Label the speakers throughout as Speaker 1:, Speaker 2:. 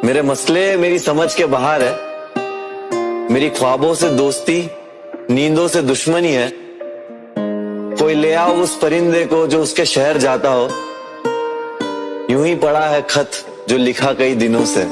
Speaker 1: मेरे मसले मेरी समझ के बाहर है। मेरी ख्वाबों से दोस्ती, नींदों से दुश्मनी है। कोई ले आओ उस परिंदे को जो उसके शहर जाता हो। यूं ही पड़ा है खत जो लिखा कई दिनों से।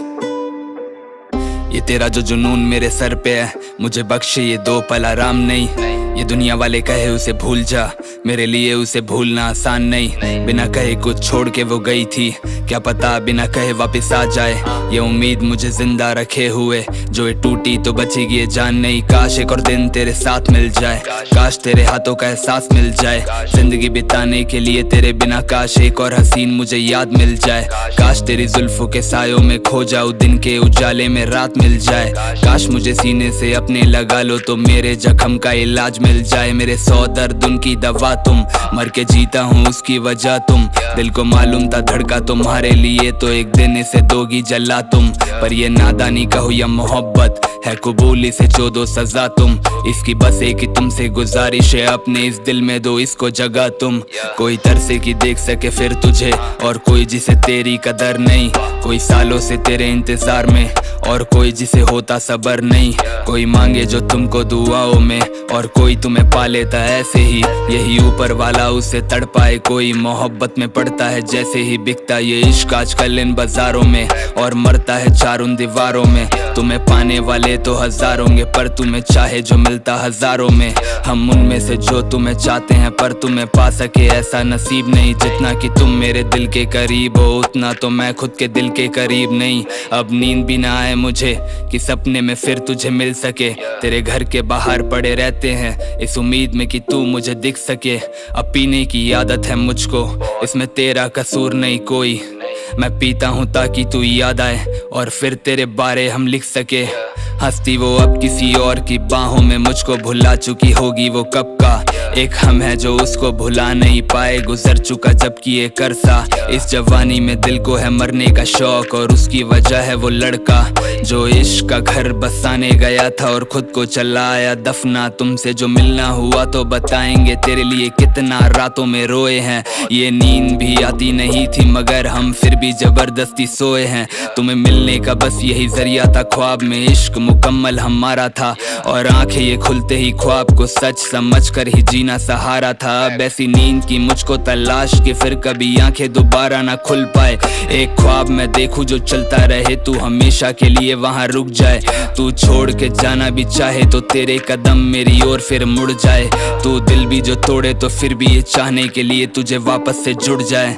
Speaker 2: ये तेरा जो जुनून मेरे सर पे है, मुझे बख्शे ये दो पल आराम नहीं। ये दुनिया वाले कहे उसे भूल जा, मेरे लिए उसे भूलना आसान नहीं। बिना कहे कुछ छोड़ के वो गई थी, क्या पता बिना कहे वापस आ जाए। ये उम्मीद मुझे जिंदा रखे हुए, जो ये टूटी तो बचेगी ये जान नहीं। काश एक और दिन तेरे साथ मिल जाए, काश तेरे हाथों का एहसास मिल जाए। जिंदगी बिताने के लिए तेरे बिना काश एक और हसीन मुझे याद मिल जाए। काश तेरी जुल्फों के सायों में खो जाऊं, दिन के उजाले में रात मिल जाए। काश मुझे सीने से अपने लगा लो तो मेरे जख्म का इलाज मिल जाए। मेरे 100 दर्द उनकी दवा तुम, मर के जीता हूँ उसकी वजह तुम। दिल को मालूम था धड़का तुम्हारे लिए, तो एक दिन इसे दोगी जला तुम। पर ये नादानी कहो या मोहब्बत है, कबूली से जो दो सजा तुम। इसकी बस एक ही तुमसे गुजारिश है, अपने इस दिल में दो इसको जगह तुम। कोई तरसे की देख सके फिर तुझे, और कोई जिसे तेरी कदर नहीं। कोई सालों से तेरे इंतजार में, और कोई जिसे होता सबर नहीं। कोई मांगे जो तुमको दुआओं में, और कोई तुम्हें पा लेता ऐसे ही। यही ऊपर वाला उसे तड़पाए, कोई मोहब्बत में पड़ता है जैसे ही। बिकता ये इश्क आजकल इन बाजारों में, और मरता है चार उन दीवारों में। तुम्हें पाने वाले तो हजार होंगे, पर तुम्हें चाहे जो मिलता हजारों में। हम उनमें से जो तुम्हें चाहते हैं, पर तुम्हें पा सके ऐसा नसीब नहीं। जितना कि तुम मेरे दिल के करीब हो, उतना तो मैं खुद के दिल के करीब नहीं। अब नींद भी ना आए मुझे कि सपने में फिर तुझे मिल सके। तेरे घर के बाहर पड़े रहते हैं इस उम्मीद में कि तू मुझे दिख सके। अब पीने की आदत है मुझको, इसमें तेरा कसूर नहीं कोई। मैं पीता हूँ ताकि तू याद आए, और फिर तेरे बारे हम लिख सके। हंसती वो अब किसी और की बाहों में, मुझको भुला चुकी होगी वो कब का। एक हम है जो उसको भुला नहीं पाए, गुजर चुका जबकि एक अरसा। इस जवानी में दिल को है मरने का शौक, और उसकी वजह है वो लड़का जो इश्क का घर बसाने गया था और खुद को चला आया दफना। तुमसे जो मिलना हुआ तो बताएंगे तेरे लिए कितना रातों में रोए हैं। ये नींद भी आती नहीं थी मगर हम फिर भी जबरदस्ती सोए हैं। तुम्हें मिलने का बस यही जरिया था, ख्वाब में इश्क मुकम्मल हमारा था। और आंखें ये खुलते ही ख्वाब को सच समझ कर ही जीना सहारा था। अब ऐसी नींद की मुझको तलाश कि फिर कभी आंखें दोबारा ना खुल पाए। एक ख्वाब मैं देखूं जो चलता रहे, तू हमेशा के लिए वहां रुक जाए। तू छोड़ के जाना भी चाहे तो तेरे कदम मेरी ओर फिर मुड़ जाए। तू दिल भी जो तोड़े तो फिर भी ये चाहने के लिए तुझे वापस से जुड़ जाए।